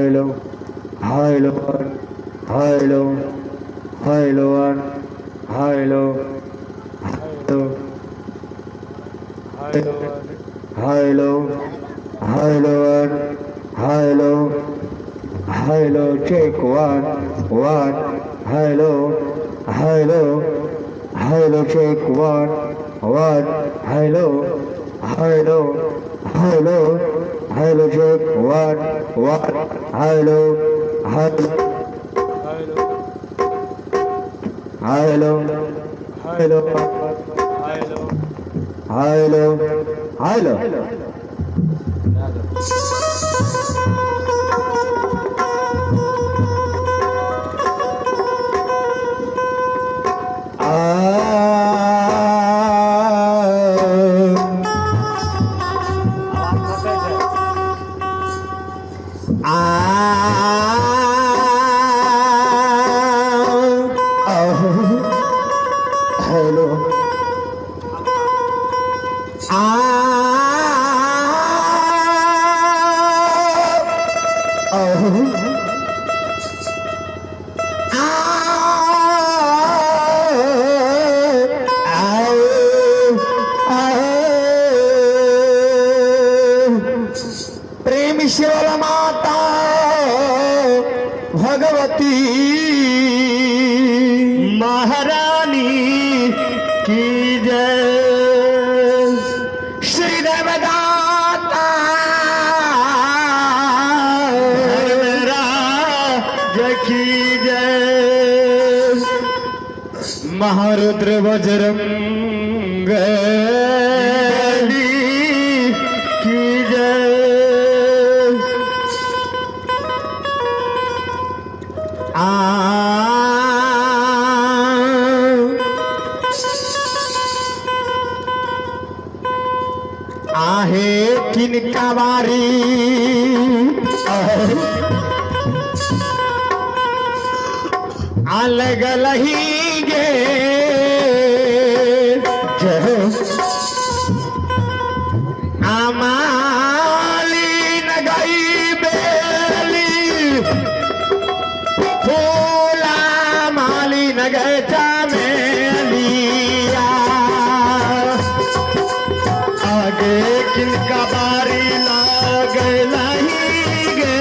hello, hello, hello, hello, hello, hello, hello, hello, hello, hello, check one, hello, hello, hello, check one, hello, hello, hello, hello, check one, hello, hello, hello, hello, hello, hello, hello. Hello. प्रेम शिवल माता भगवती महारानी की जय। श्री देवदाता की जय। महारुद्र बजरंग की जय। आहे किनका बारी अलग लहीगे आमाली न गई बेली फूला माली न गए चामेलिया। आगे किनका बारी लाग लहीगे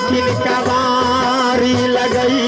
किनका बारी लगई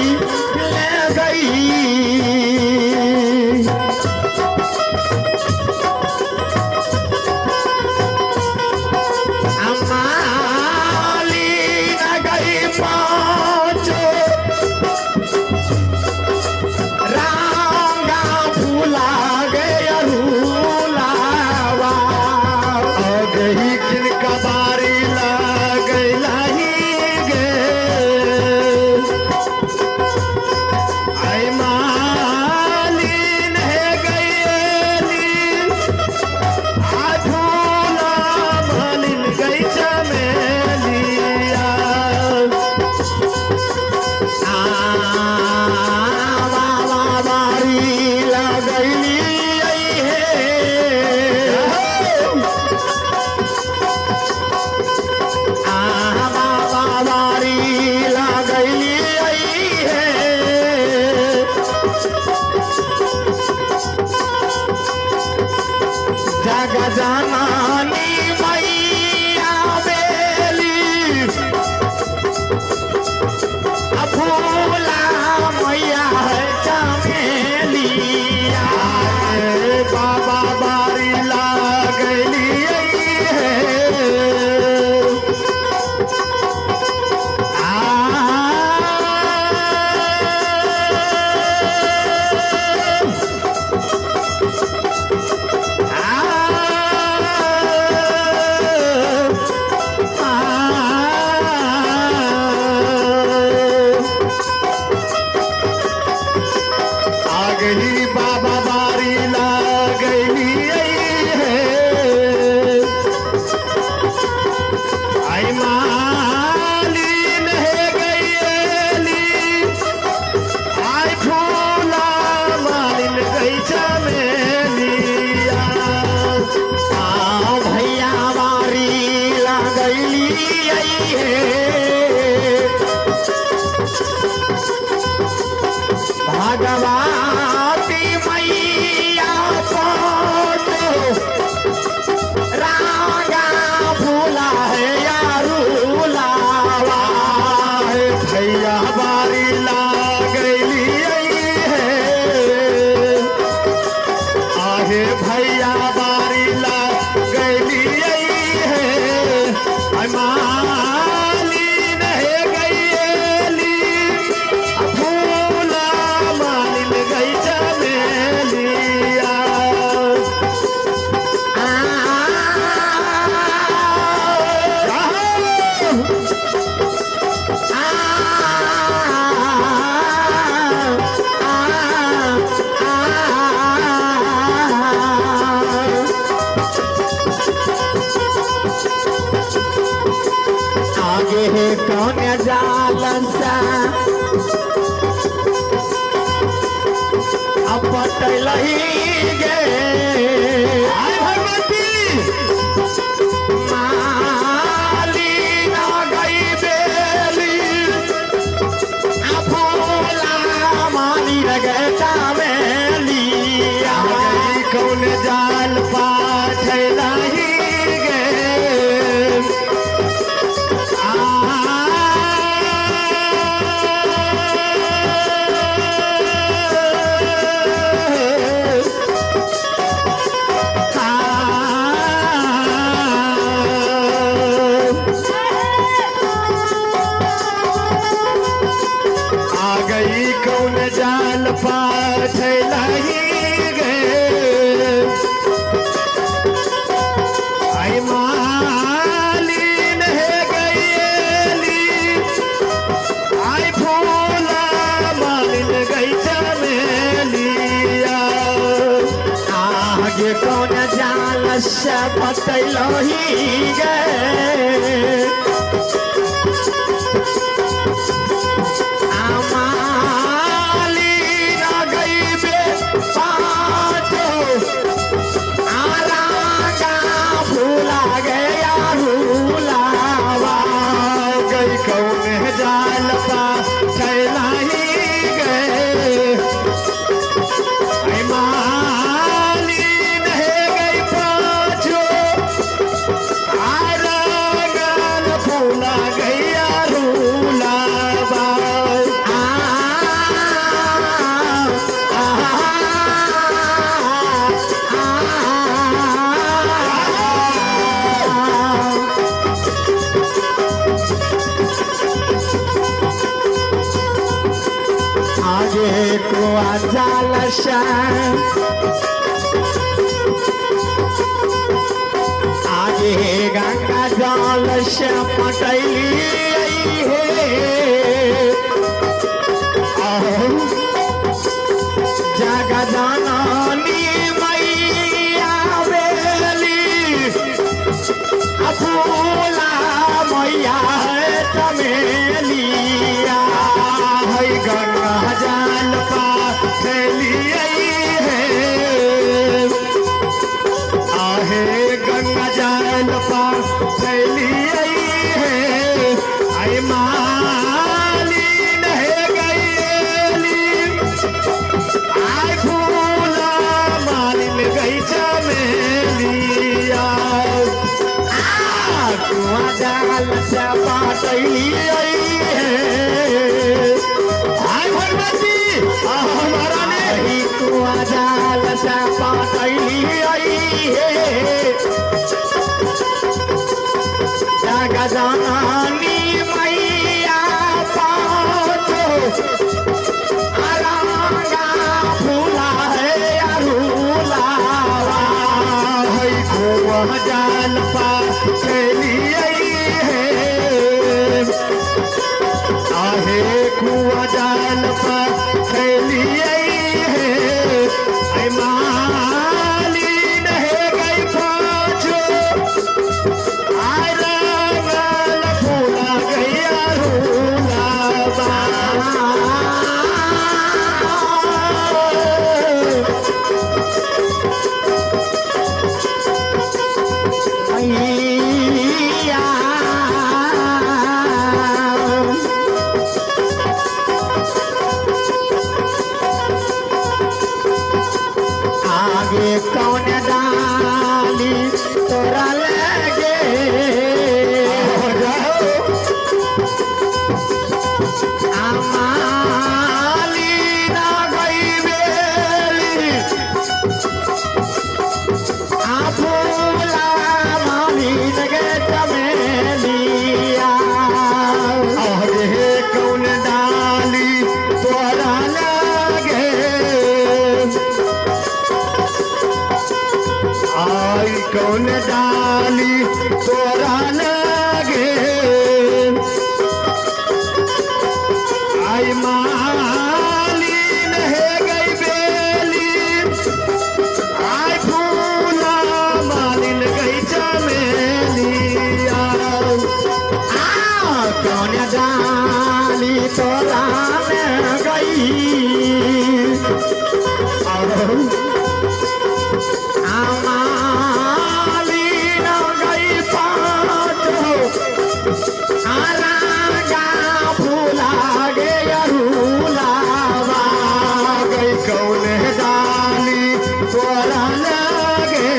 है भगवती मैया को रागा फूला है यारूला भैया बारी लागली है आहे भैया बारी लागली है मालिन है गईली फूला मालिन गई चमेलिया आगे है कौन जालसा अब बतलही गे आय भगवती माली ना गई बेली फूला माली गए चामेली आगे कौन जाल पाछलही कौन जाल पाछलही गे आई मालिन है गईली आई फूला मालिन गई चमेलिया आगे कौन जाल से बतलही गे जाल पाछलही गए मालिन है गई पाछो आरगन फूला गैया रूलावा आगे कुआ जाल आगे गंगा जाल से पटैली है जग जननी मैया बेली फूला मैया है चमेलिया है गंगा जाल पाछली है आहे गंगा जाल पाछली है आई मालिन है गईली आई फूला मालिन गई चमेलिया कुआ जाल से पाटली है हमारा नहीं कुआ जाल से पाटली है जग जननी मैया पाछो रंगा फूला है अरूलावा है कुआ जाल पाछली है आहे कुआ जाल पाछली है मालिन है गई पाछो आरगन फूला डाली तोरा में गई आमाली न गई पाँचो आरागा फूला गे अरूलावा गई कौन डाली तोरा लगे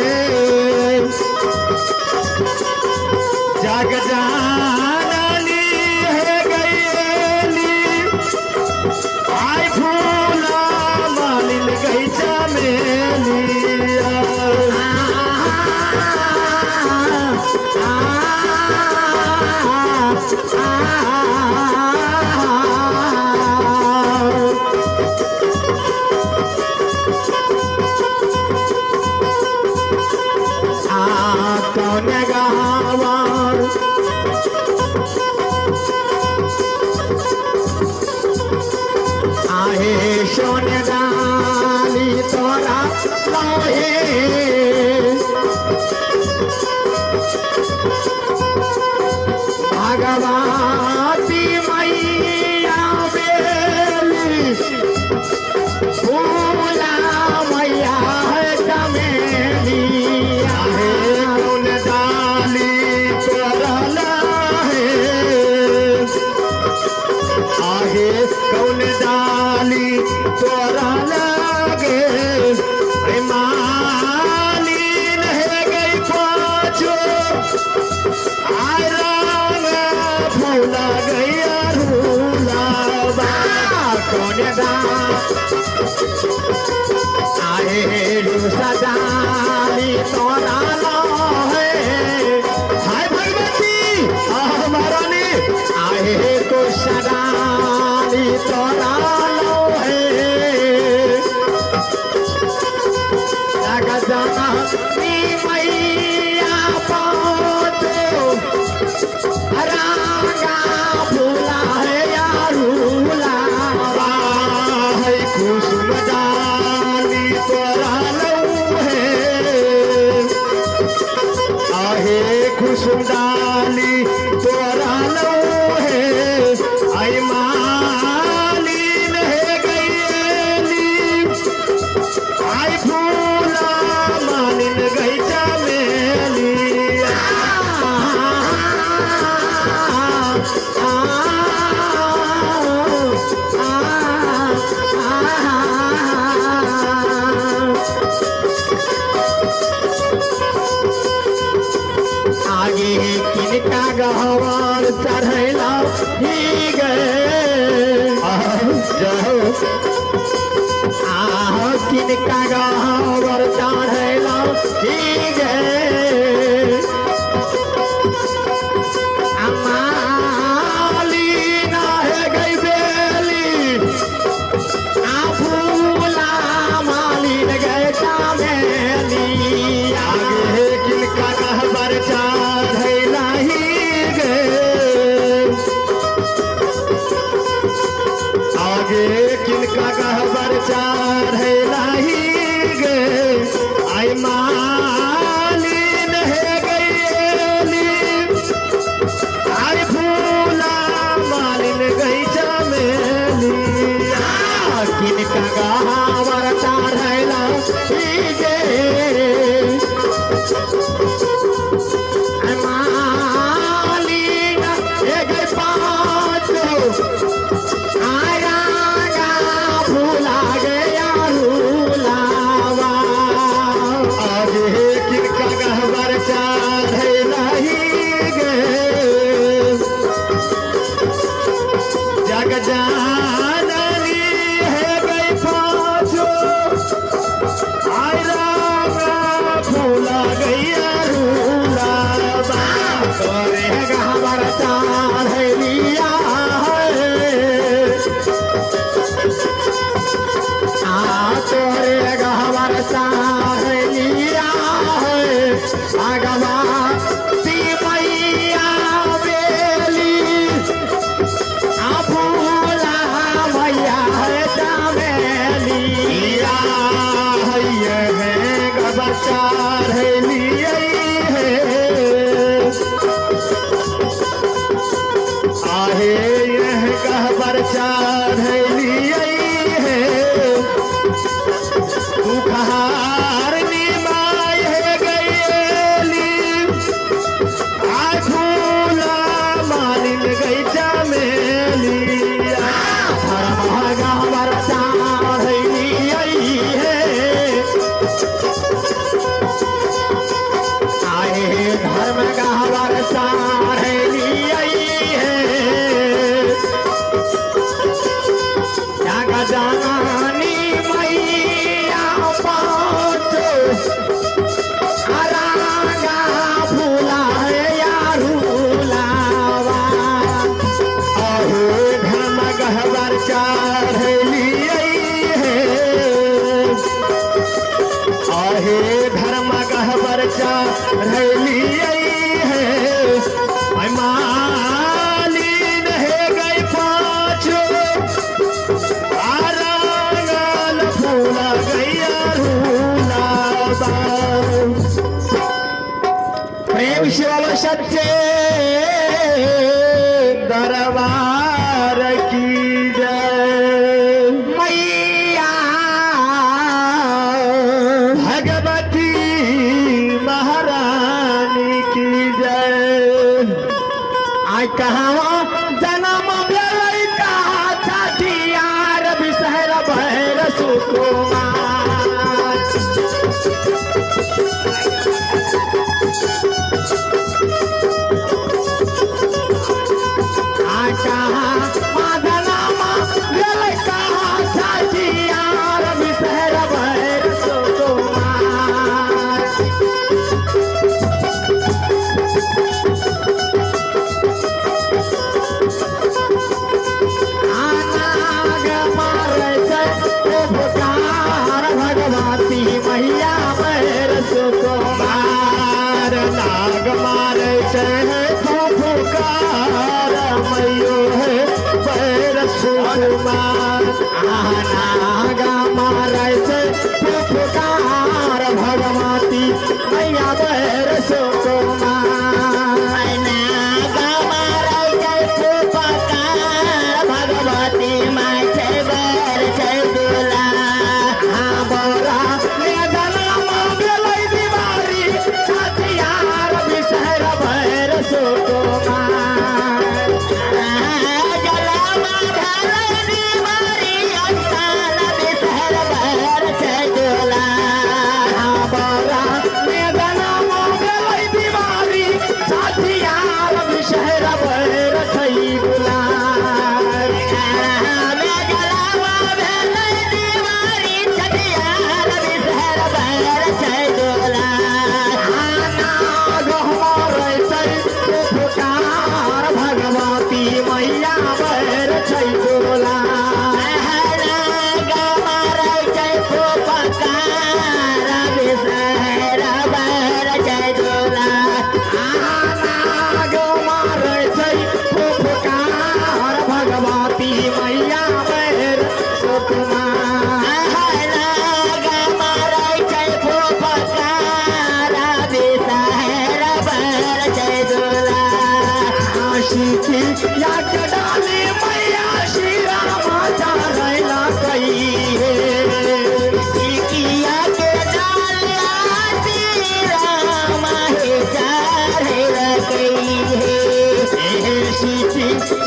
जग जाननी है गईली आई फूला मालिन गई चमेली कौन गावार आहे सोन डाली तोरा लोहे भगवती मैया बेली फूला मैया है चमेली आहे कौन डाली तोरा लहे आहे कौन डाली तोरा लगे मालिन है गई पाँचो आराम फूला गई अरूलावा कौन आए सजाली तोरा लोहे हाय भगवती हमारा ने आए को सजाली तोरा लोहे जाना मैया पाँचो रागा फूला है यारूलावा है कुसुम डाली तोरा लोहे आहे कुसुम डाली तोरा लोहे आई मालिन है गईली आई फूला मालिन गई चमेली आगे किनका गहवार चढ़ैला ही गए जाओ किनका गहवार चढ़ैला ही गए अमाली ना है गई बेली फूला मालिन गए चमेली आगे किनका गहवार चढ़ैला ही गए आगे किनका गहवार चढ़ैला ही गए आई मालिन है गईली आई फूला मालिन गई चमेली किनका गहवार चढ़ैला ही गए मालिन है गई पाँचो आरागा फूला गया रूलावा आगे किनका गहवार चढ़ैला ही गए जग जाननी है गई पाँचो आरागा फूला गया रूलावा तोरे गहवार चढ़ैलिया तोरे गहवार चढ़ैलिया भगवती मैया बेली फूला आहे यह कहबर चढ़ली है तू कहारनी माय है गईली आखूला मालिन गई चमेली कहबर चढ़ली है आए धर्म कहबर चढ़ली जानी मैया पाँचो अरागा फूला है यारूलावा अहो धर्म गहबर चढ़ली है आहे धर्म गहबर चढ़ली है मालिन है गई पाँचो प्रेम शिवाला सच्चे दरबार की जय मैया भगवती महारानी की जय आज कहाँ जन्म भेलै कहाँ छठियार बिसहर भैर सुकुमार मैया पैर सुकुमार नाग मारे है फुफकार मैयो है पैर सुकुमार नाग मारे फुफकार भगवती मैया पैर सुकुमार नाग मारे फुफकार भगवती माथे बैर छै दुला बोरा या के डाली मैया श्री राम चारैला कई किया के डालिया श्री राम हे चारैला कई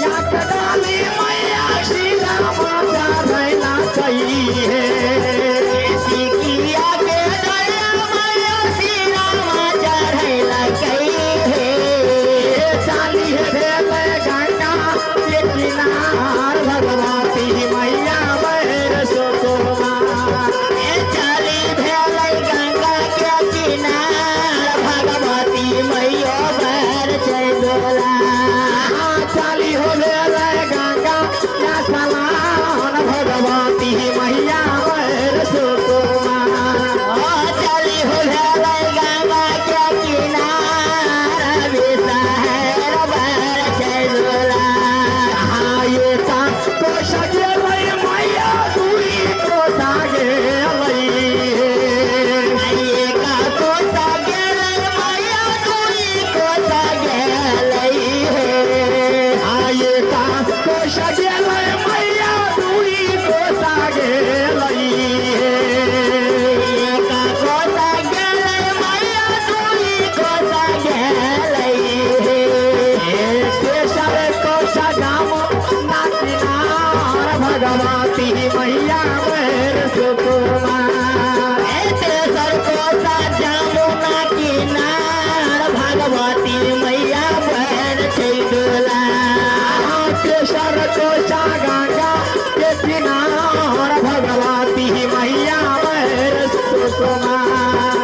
या के डाली मैया श्री राम चारैला कई किया के डालिया मैया श्री राम चारैला कई चाली है भगवती मैया बैर सुकुमार चली भेलै गंगा के किनार भगवती मैया बैर छै डोला चली हो भेलै गंगा के स्नान भगवती मैया बैर सुकुमार चली हो भेलै गंगा के किनार बिसहर बैर छै डोला तो सगे मैया दूरी तो सागे का तो सागे मैया दूरी तो सागे आये तेसर कोसा गंगा के किनार भगवती मैया बैर सुकुमार।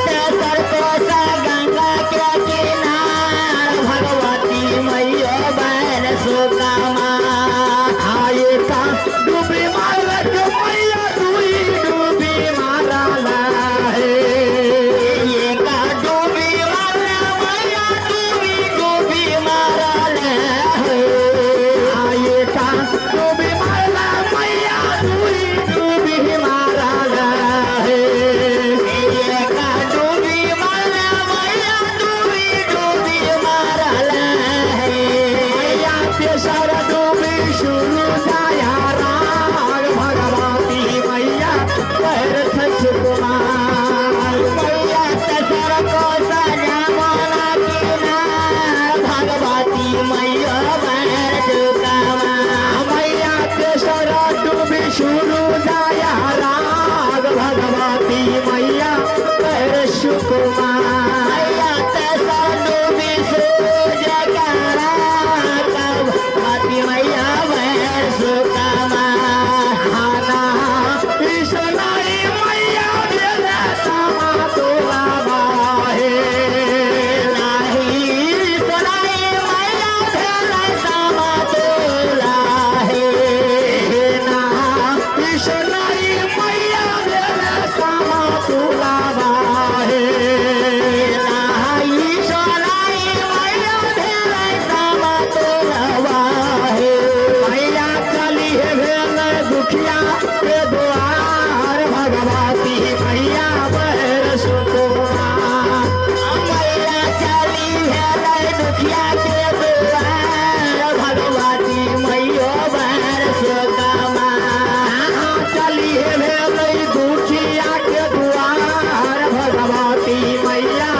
तेसर कोसा गंगा के किनार भगवती मैया बैर सुकुमार। आए का डूबी मारक मैया दुई डूबी मारला है। ये का डूबी मारला मैया डूबी मारला है। आए का डूबी मारला मैया दुई डूबी मारला है। ये का डूबी मारला मैया डूबी मारला है। मैया तेसर डूबी शुरू जाया राग भगवती मैया बैर सुकुमार। मैया तेसर कोसा जमुना किनार भगवती मैया बैर सुकुमार। मैया तेसर डूबी शुरू जाया राग भगवती मैया बैर सुकुमार। मैया तेसर डूबी सूरज करा भगवती मैया बैर सुकुमार। खाना इसलाई मैया भेले समा तोला बाहे। नाही सुनाई मैया भेलै समतोला हे। ना इसलाई मैया भेले समा तोला बाहे। नाही सुनाई मैया भेलै समतोला हे। मैया चली है भेले दुखिया के द्वार भगवती मैया बैर सुकुमार। मैया चली भेलै दुखिया के दुआर भगवती मैया बैर सुकुमार। चली है भेलै दुखिया के द्वार भगवती मैया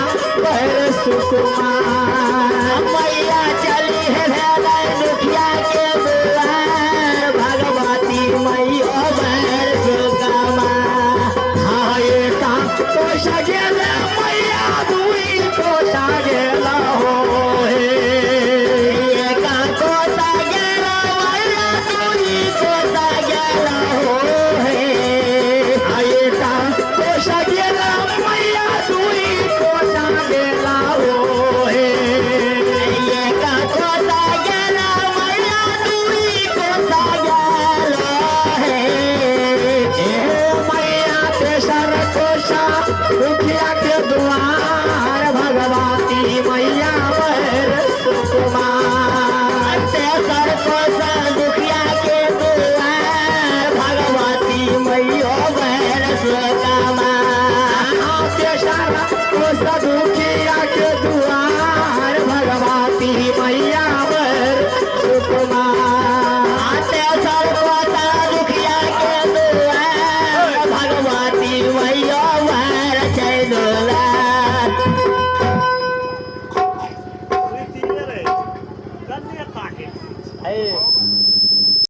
बैर सुकुमार। मैया चली भेलै दुखिया के दुआर भगवती मैया बैर सुकुमार। हाय का कोसा गेला मैया दुई कोसा गेला हो हे। एका कोसा गेला मैया दुई कोसा गेला हो हे। हाय का कोसा गेला मैया दुई कोसा गेला हो हे। एका कोसा गेला मैया दुई कोसा गेला हे। मैया तेसर कोसा दुखिया के द्वार भगवती मैया बैर सुकुमार। तेसर कोसा दुखिया के दुआर भगवती मैया बैर सुकुमार। तेसर कोसा दुखिया